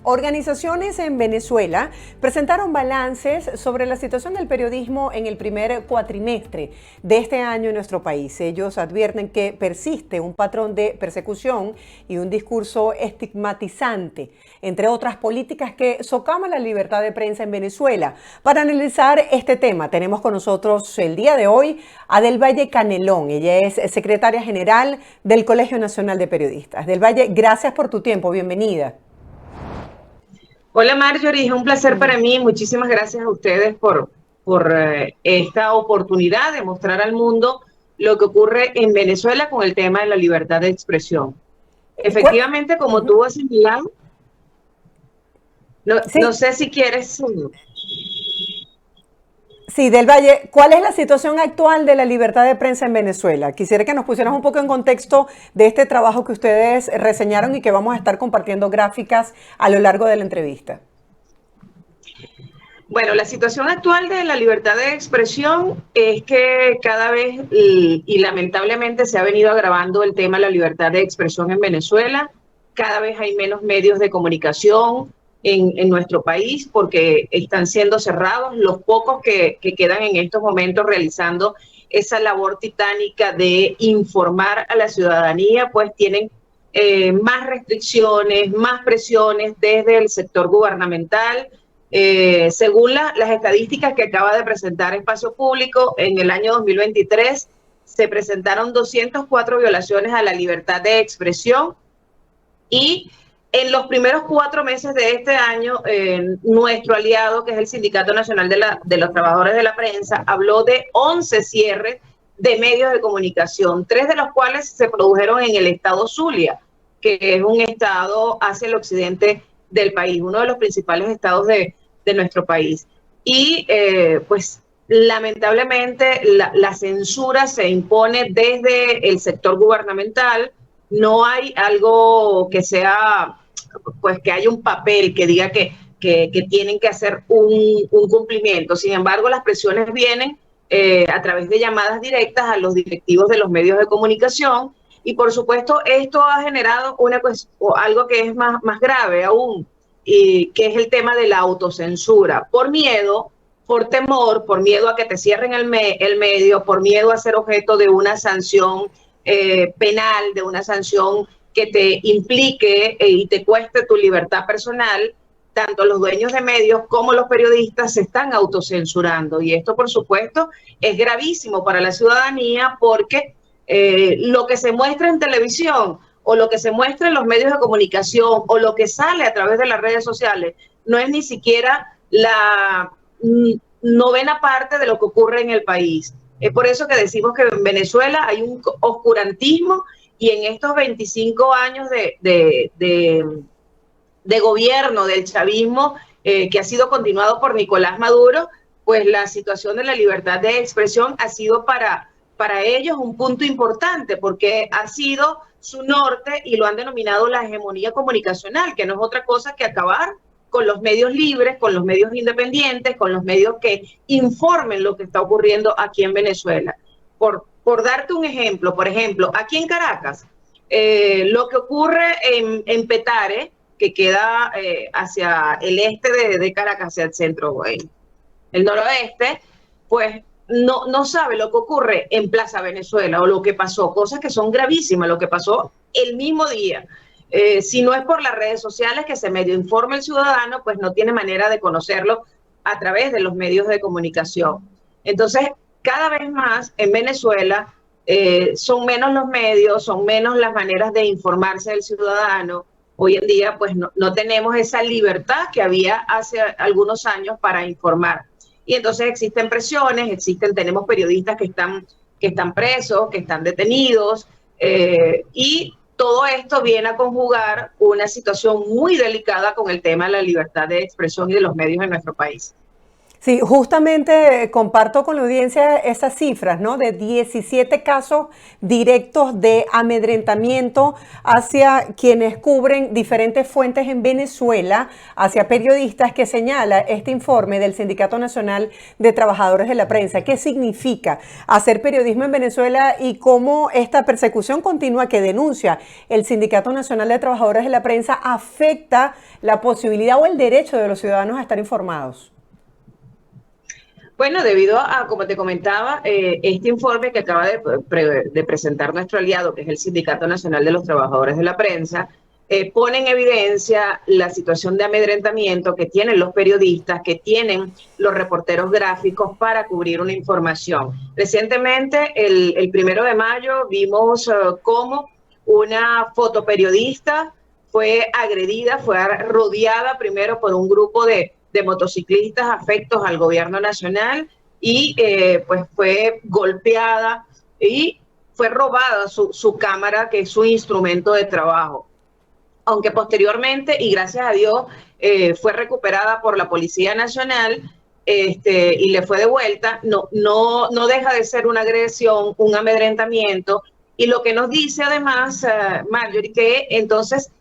Organizaciones en Venezuela presentaron balances sobre la situación del periodismo en el primer cuatrimestre de este año en nuestro país. Ellos advierten que persiste un patrón de persecución y un discurso estigmatizante, entre otras políticas que socavan la libertad de prensa en Venezuela. Para analizar este tema tenemos con nosotros el día de hoy a Del Valle Canelón. Ella es secretaria general del Colegio Nacional de Periodistas. Del Valle, gracias por tu tiempo. Bienvenida. Hola Marjorie, es un placer para mí. Muchísimas gracias a ustedes por esta oportunidad de mostrar al mundo lo que ocurre en Venezuela con el tema de la libertad de expresión. Efectivamente, como tú has señalado, no Sí. sé si quieres... Sí, Del Valle, ¿cuál es la situación actual de la libertad de prensa en Venezuela? Quisiera que nos pusieras un poco en contexto de este trabajo que ustedes reseñaron y que vamos a estar compartiendo gráficas a lo largo de la entrevista. Bueno, la situación actual de la libertad de expresión es que cada vez, y lamentablemente se ha venido agravando el tema de la libertad de expresión en Venezuela. Cada vez hay menos medios de comunicación en nuestro país porque están siendo cerrados. Los pocos que quedan en estos momentos realizando esa labor titánica de informar a la ciudadanía, pues tienen más restricciones, más presiones desde el sector gubernamental. Según las estadísticas que acaba de presentar Espacio Público, en el año 2023 se presentaron 204 violaciones a la libertad de expresión y en los primeros 4 meses de este año, nuestro aliado, que es el Sindicato Nacional de los Trabajadores de la Prensa, habló de 11 cierres de medios de comunicación, 3 de los cuales se produjeron en el estado Zulia, que es un estado hacia el occidente del país, uno de los principales estados de nuestro país. Y pues lamentablemente la censura se impone desde el sector gubernamental. No hay algo que sea, pues que haya un papel que diga que tienen que hacer un cumplimiento. Sin embargo, las presiones vienen a través de llamadas directas a los directivos de los medios de comunicación y por supuesto esto ha generado algo que es más grave aún, que es el tema de la autocensura. Por miedo, por temor, por miedo a que te cierren el medio, por miedo a ser objeto de una sanción penal, de una sanción que te implique y te cueste tu libertad personal, tanto los dueños de medios como los periodistas se están autocensurando. Y esto, por supuesto, es gravísimo para la ciudadanía porque lo que se muestra en televisión o lo que se muestra en los medios de comunicación o lo que sale a través de las redes sociales no es ni siquiera la novena parte de lo que ocurre en el país. Es por eso que decimos que en Venezuela hay un oscurantismo y en estos 25 años de gobierno del chavismo que ha sido continuado por Nicolás Maduro, pues la situación de la libertad de expresión ha sido para ellos un punto importante porque ha sido su norte y lo han denominado la hegemonía comunicacional, que no es otra cosa que acabar con los medios libres, con los medios independientes, con los medios que informen lo que está ocurriendo aquí en Venezuela. Por darte un ejemplo, por ejemplo, aquí en Caracas, lo que ocurre en Petare, que queda hacia el este de Caracas, hacia el centro, el noroeste, pues no sabe lo que ocurre en Plaza Venezuela o lo que pasó, cosas que son gravísimas, lo que pasó el mismo día. Si no es por las redes sociales que se medio informa el ciudadano, pues no tiene manera de conocerlo a través de los medios de comunicación. Entonces, cada vez más en Venezuela son menos los medios, son menos las maneras de informarse del ciudadano. Hoy en día, pues no tenemos esa libertad que había hace algunos años para informar. Y entonces existen presiones, tenemos periodistas que están presos, que están detenidos, y todo esto viene a conjugar una situación muy delicada con el tema de la libertad de expresión y de los medios en nuestro país. Sí, justamente comparto con la audiencia esas cifras, ¿no? De 17 casos directos de amedrentamiento hacia quienes cubren diferentes fuentes en Venezuela, hacia periodistas, que señala este informe del Sindicato Nacional de Trabajadores de la Prensa. ¿Qué significa hacer periodismo en Venezuela y cómo esta persecución continua que denuncia el Sindicato Nacional de Trabajadores de la Prensa afecta la posibilidad o el derecho de los ciudadanos a estar informados? Bueno, debido a, como te comentaba, este informe que acaba de presentar nuestro aliado, que es el Sindicato Nacional de los Trabajadores de la Prensa, pone en evidencia la situación de amedrentamiento que tienen los periodistas, que tienen los reporteros gráficos para cubrir una información. Recientemente, el 1 de mayo, vimos cómo una fotoperiodista fue agredida, fue rodeada primero por un grupo de motociclistas afectos al gobierno nacional y pues fue golpeada y fue robada su cámara, que es su instrumento de trabajo. Aunque posteriormente, y gracias a Dios, fue recuperada por la Policía Nacional y le fue devuelta, no deja de ser una agresión, un amedrentamiento. Y lo que nos dice además, Marjorie, que entonces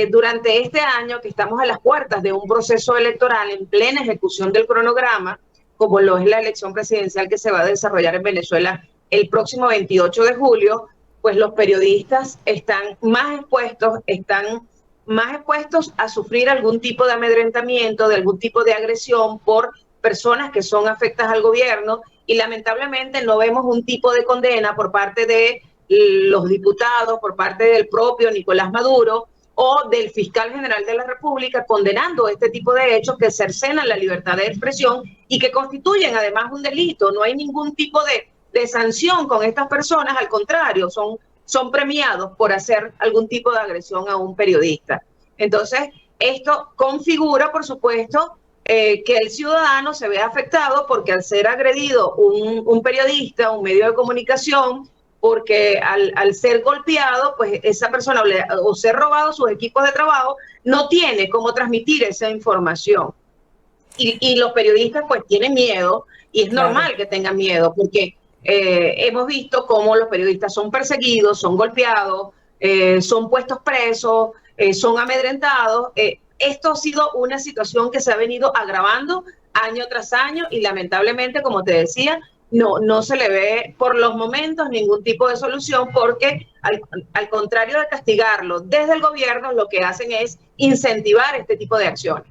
durante este año, que estamos a las puertas de un proceso electoral en plena ejecución del cronograma, como lo es la elección presidencial que se va a desarrollar en Venezuela el próximo 28 de julio, pues los periodistas están más expuestos a sufrir algún tipo de amedrentamiento, de algún tipo de agresión por personas que son afectas al gobierno, y lamentablemente no vemos un tipo de condena por parte de los diputados, por parte del propio Nicolás Maduro o del fiscal general de la República, condenando este tipo de hechos que cercenan la libertad de expresión y que constituyen además un delito. No hay ningún tipo de sanción con estas personas, al contrario, son premiados por hacer algún tipo de agresión a un periodista. Entonces, esto configura, por supuesto, que el ciudadano se ve afectado porque al ser agredido un periodista, un medio de comunicación, porque al ser golpeado, pues esa persona o ser robado sus equipos de trabajo, no tiene cómo transmitir esa información. Y los periodistas pues tienen miedo, y es normal que tengan miedo, porque hemos visto cómo los periodistas son perseguidos, son golpeados, son puestos presos, son amedrentados. Esto ha sido una situación que se ha venido agravando año tras año y lamentablemente, como te decía, no se le ve por los momentos ningún tipo de solución, porque al contrario de castigarlo desde el gobierno, lo que hacen es incentivar este tipo de acciones.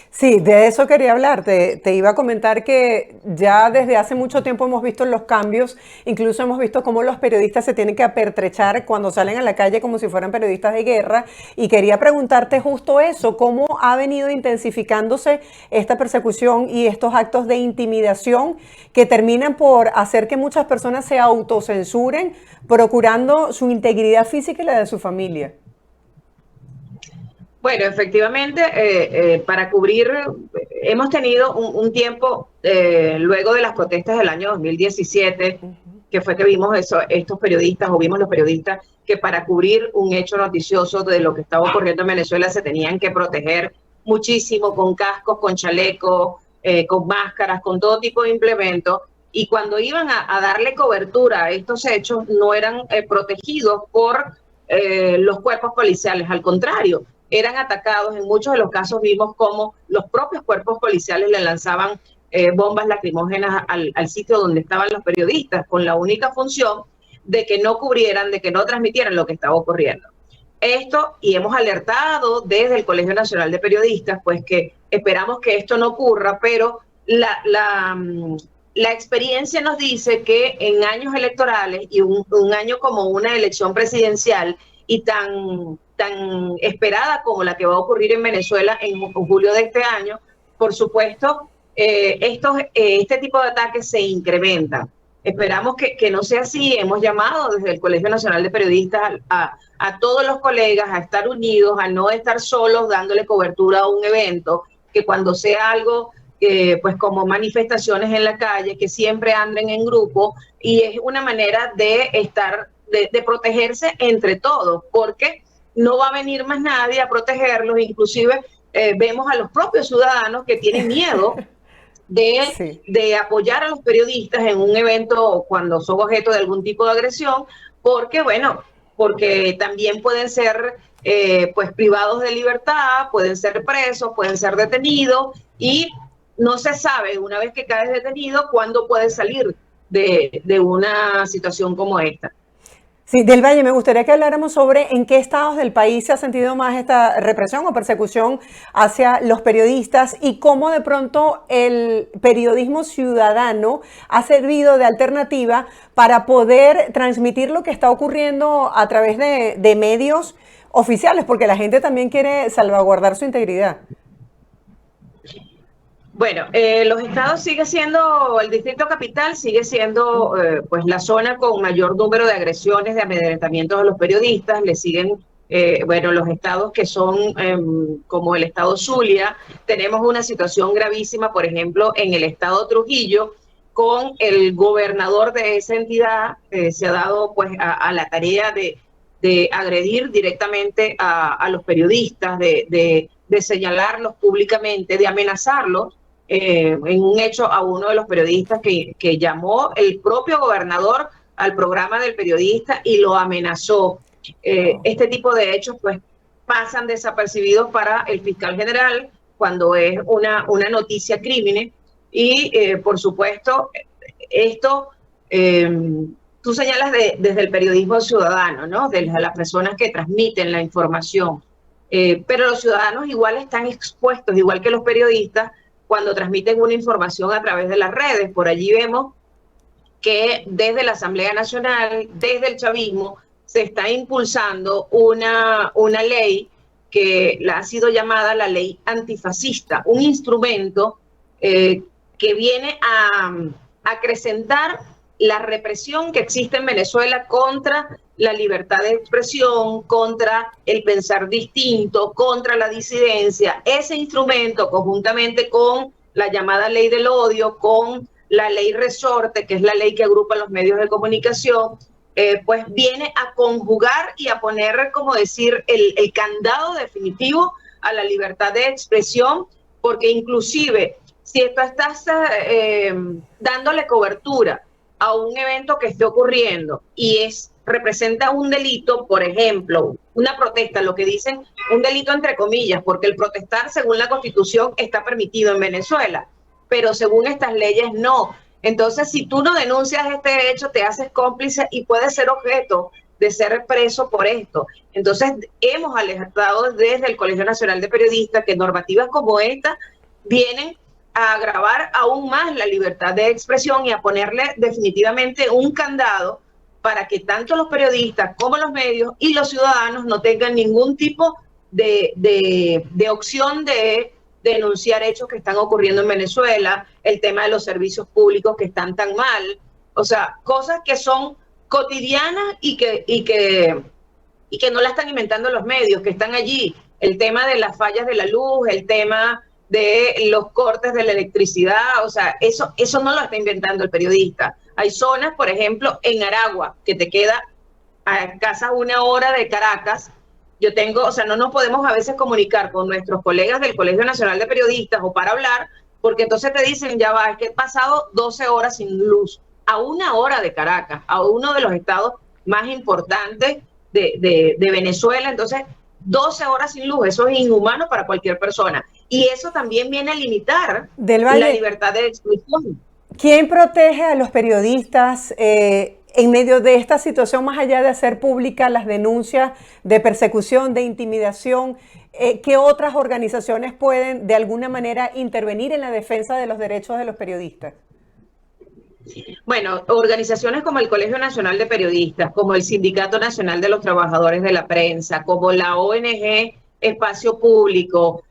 Sí, de eso quería hablar. Te iba a comentar que ya desde hace mucho tiempo hemos visto los cambios, incluso hemos visto cómo los periodistas se tienen que apertrechar cuando salen a la calle como si fueran periodistas de guerra, y quería preguntarte justo eso, cómo ha venido intensificándose esta persecución y estos actos de intimidación que terminan por hacer que muchas personas se autocensuren, procurando su integridad física y la de su familia. Bueno, efectivamente, para cubrir, hemos tenido un tiempo, luego de las protestas del año 2017, que fue que vimos estos periodistas, o vimos los periodistas, que para cubrir un hecho noticioso de lo que estaba ocurriendo en Venezuela se tenían que proteger muchísimo, con cascos, con chalecos, con máscaras, con todo tipo de implementos, y cuando iban a darle cobertura a estos hechos, no eran protegidos por los cuerpos policiales, al contrario, eran atacados. En muchos de los casos vimos cómo los propios cuerpos policiales le lanzaban bombas lacrimógenas al sitio donde estaban los periodistas, con la única función de que no cubrieran, de que no transmitieran lo que estaba ocurriendo. Esto, y hemos alertado desde el Colegio Nacional de Periodistas, pues que esperamos que esto no ocurra, pero la experiencia nos dice que en años electorales, y un año como una elección presidencial y tan esperada como la que va a ocurrir en Venezuela en julio de este año, por supuesto, este tipo de ataques se incrementan. Esperamos que no sea así. Hemos llamado desde el Colegio Nacional de Periodistas a todos los colegas a estar unidos, a no estar solos dándole cobertura a un evento, que cuando sea algo pues como manifestaciones en la calle, que siempre anden en grupo, y es una manera de protegerse entre todos, porque no va a venir más nadie a protegerlos. Inclusive vemos a los propios ciudadanos que tienen miedo Sí. de apoyar a los periodistas en un evento cuando son objeto de algún tipo de agresión, porque, bueno, porque también pueden ser pues privados de libertad, pueden ser presos, pueden ser detenidos y no se sabe, una vez que caes detenido, cuándo puedes salir de una situación como esta. Sí, del Valle, me gustaría que habláramos sobre en qué estados del país se ha sentido más esta represión o persecución hacia los periodistas y cómo de pronto el periodismo ciudadano ha servido de alternativa para poder transmitir lo que está ocurriendo a través de medios oficiales, porque la gente también quiere salvaguardar su integridad. Bueno, los estados sigue siendo, el Distrito Capital sigue siendo pues la zona con mayor número de agresiones, de amedrentamientos a los periodistas, le siguen, bueno, los estados que son como el estado Zulia, tenemos una situación gravísima, por ejemplo, en el estado Trujillo, con el gobernador de esa entidad, se ha dado pues a la tarea de agredir directamente a los periodistas, de señalarlos públicamente, de amenazarlos en un hecho a uno de los periodistas que llamó el propio gobernador al programa del periodista y lo amenazó. Wow. Este tipo de hechos pues pasan desapercibidos para el fiscal general cuando es una noticia crímine y por supuesto esto tú señalas desde el periodismo ciudadano, ¿no? De las personas que transmiten la información. Pero los ciudadanos igual están expuestos, igual que los periodistas, cuando transmiten una información a través de las redes. Por allí vemos que desde la Asamblea Nacional, desde el chavismo, se está impulsando una ley que ha sido llamada la ley antifascista, un instrumento que viene a acrecentar la represión que existe en Venezuela contra la libertad de expresión, contra el pensar distinto, contra la disidencia. Ese instrumento, conjuntamente con la llamada ley del odio, con la ley resorte, que es la ley que agrupa los medios de comunicación, pues viene a conjugar y a poner, como decir, el candado definitivo a la libertad de expresión, porque inclusive si tú estás dándole cobertura a un evento que esté ocurriendo y representa un delito, por ejemplo, una protesta, lo que dicen un delito entre comillas, porque el protestar según la Constitución está permitido en Venezuela, pero según estas leyes no. Entonces, si tú no denuncias este hecho, te haces cómplice y puedes ser objeto de ser preso por esto. Entonces, hemos alertado desde el Colegio Nacional de Periodistas que normativas como esta vienen a agravar aún más la libertad de expresión y a ponerle definitivamente un candado para que tanto los periodistas como los medios y los ciudadanos no tengan ningún tipo de opción de denunciar hechos que están ocurriendo en Venezuela, el tema de los servicios públicos que están tan mal, o sea, cosas que son cotidianas y que no la están inventando los medios, que están allí, el tema de las fallas de la luz, el tema de los cortes de la electricidad, o sea, eso no lo está inventando el periodista. Hay zonas, por ejemplo, en Aragua, que te queda a casi una hora de Caracas. Yo tengo, o sea, no nos podemos a veces comunicar con nuestros colegas del Colegio Nacional de Periodistas o para hablar, porque entonces te dicen, ya va, es que he pasado 12 horas sin luz, a una hora de Caracas, a uno de los estados más importantes de Venezuela. Entonces, 12 horas sin luz, eso es inhumano para cualquier persona. Y eso también viene a limitar Del la Valle, libertad de expresión. ¿quién protege a los periodistas en medio de esta situación, más allá de hacer públicas las denuncias de persecución, de intimidación? ¿Qué otras organizaciones pueden de alguna manera intervenir en la defensa de los derechos de los periodistas? Bueno, organizaciones como el Colegio Nacional de Periodistas, como el Sindicato Nacional de los Trabajadores de la Prensa, como la ONG Espacio Público,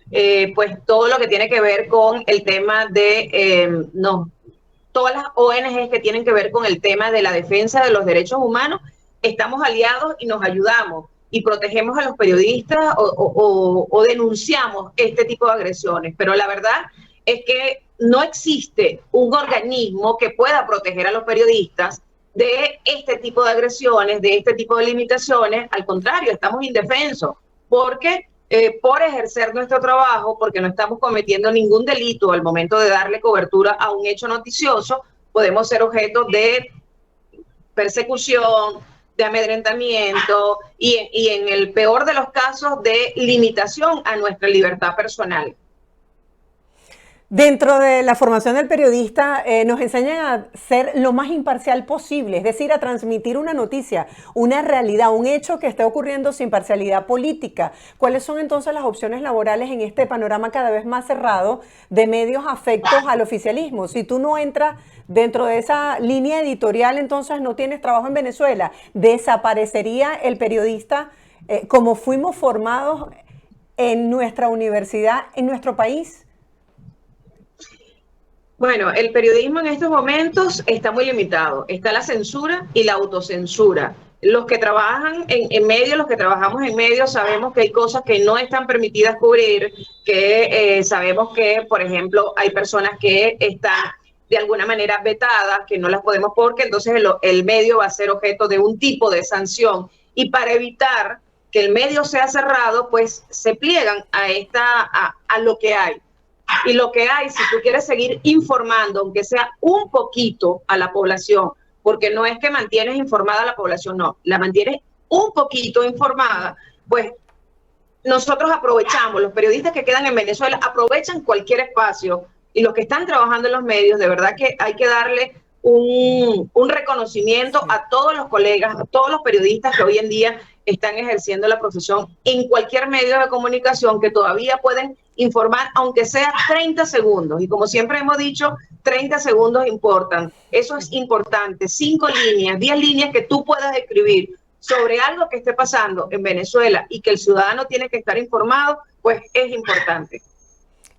pues todo lo que tiene que ver con el tema de, no, todas las ONGs que tienen que ver con el tema de la defensa de los derechos humanos, estamos aliados y nos ayudamos y protegemos a los periodistas o denunciamos este tipo de agresiones. Pero la verdad es que no existe un organismo que pueda proteger a los periodistas de este tipo de agresiones, de este tipo de limitaciones. Al contrario, estamos indefensos, porque por ejercer nuestro trabajo, porque no estamos cometiendo ningún delito al momento de darle cobertura a un hecho noticioso, podemos ser objeto de persecución, de amedrentamiento y en el peor de los casos de limitación a nuestra libertad personal. Dentro de la formación del periodista nos enseñan a ser lo más imparcial posible, es decir, a transmitir una noticia, una realidad, un hecho que esté ocurriendo sin parcialidad política. ¿Cuáles son entonces las opciones laborales en este panorama cada vez más cerrado de medios afectos al oficialismo? Si tú no entras dentro de esa línea editorial, entonces no tienes trabajo en Venezuela. ¿Desaparecería el periodista como fuimos formados en nuestra universidad, en nuestro país? Bueno, el periodismo en estos momentos está muy limitado. Está la censura y la autocensura. Los que trabajan en medios, los que trabajamos en medios, sabemos que hay cosas que no están permitidas cubrir, que sabemos que, por ejemplo, hay personas que están de alguna manera vetadas, que no las podemos porque entonces el medio va a ser objeto de un tipo de sanción. Y para evitar que el medio sea cerrado, pues se pliegan a lo que hay. Y lo que hay, si tú quieres seguir informando, aunque sea un poquito a la población, porque no es que mantienes informada a la población, no, la mantienes un poquito informada, pues nosotros aprovechamos, los periodistas que quedan en Venezuela aprovechan cualquier espacio y los que están trabajando en los medios, de verdad que hay que darle un reconocimiento a todos los colegas, a todos los periodistas que hoy en día están ejerciendo la profesión en cualquier medio de comunicación que todavía pueden informar, aunque sea 30 segundos. Y como siempre hemos dicho, 30 segundos importan. Eso es importante. 5 líneas, 10 líneas que tú puedas escribir sobre algo que esté pasando en Venezuela y que el ciudadano tiene que estar informado, pues es importante.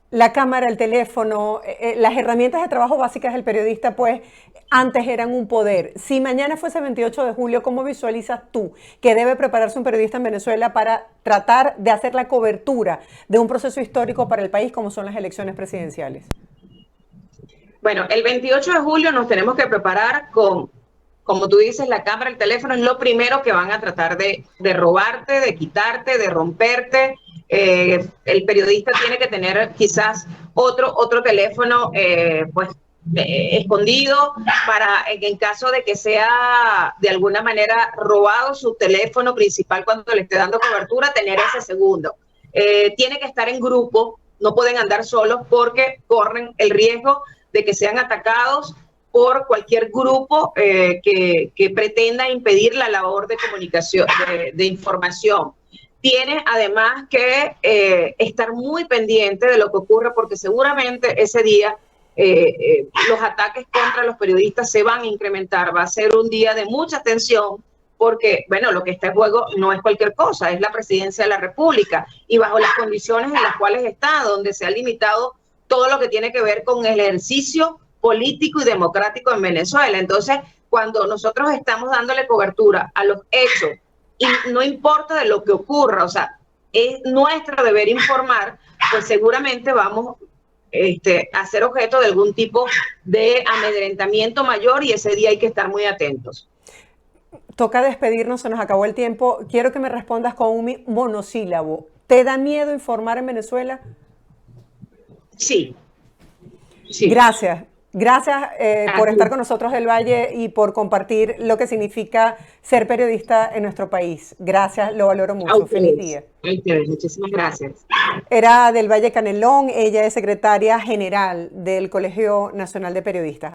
La cámara, el teléfono, las herramientas de trabajo básicas del periodista, pues antes eran un poder. Si mañana fuese 28 de julio, ¿cómo visualizas tú que debe prepararse un periodista en Venezuela para tratar de hacer la cobertura de un proceso histórico para el país como son las elecciones presidenciales? Bueno, el 28 de julio nos tenemos que preparar con, como tú dices, la cámara, el teléfono es lo primero que van a tratar de robarte, de quitarte, de romperte. El periodista tiene que tener quizás otro teléfono escondido para en caso de que sea de alguna manera robado su teléfono principal cuando le esté dando cobertura, tener ese segundo. Tiene que estar en grupo, no pueden andar solos porque corren el riesgo de que sean atacados por cualquier grupo que pretenda impedir la labor de comunicación, de información. Tiene además que estar muy pendiente de lo que ocurre porque seguramente ese día los ataques contra los periodistas se van a incrementar. Va a ser un día de mucha tensión porque, bueno, lo que está en juego no es cualquier cosa, es la presidencia de la República y bajo las condiciones en las cuales está, donde se ha limitado todo lo que tiene que ver con el ejercicio político y democrático en Venezuela. Entonces, cuando nosotros estamos dándole cobertura a los hechos, y no importa de lo que ocurra, o sea, es nuestro deber informar, pues seguramente vamos a ser objeto de algún tipo de amedrentamiento mayor y ese día hay que estar muy atentos. Toca despedirnos, se nos acabó el tiempo. Quiero que me respondas con un monosílabo. ¿Te da miedo informar en Venezuela? Sí. Sí. Gracias. Gracias por estar con nosotros del Valle y por compartir lo que significa ser periodista en nuestro país. Gracias, lo valoro mucho. Feliz día. Muchísimas gracias. Era del Valle Canelón, ella es secretaria general del Colegio Nacional de Periodistas.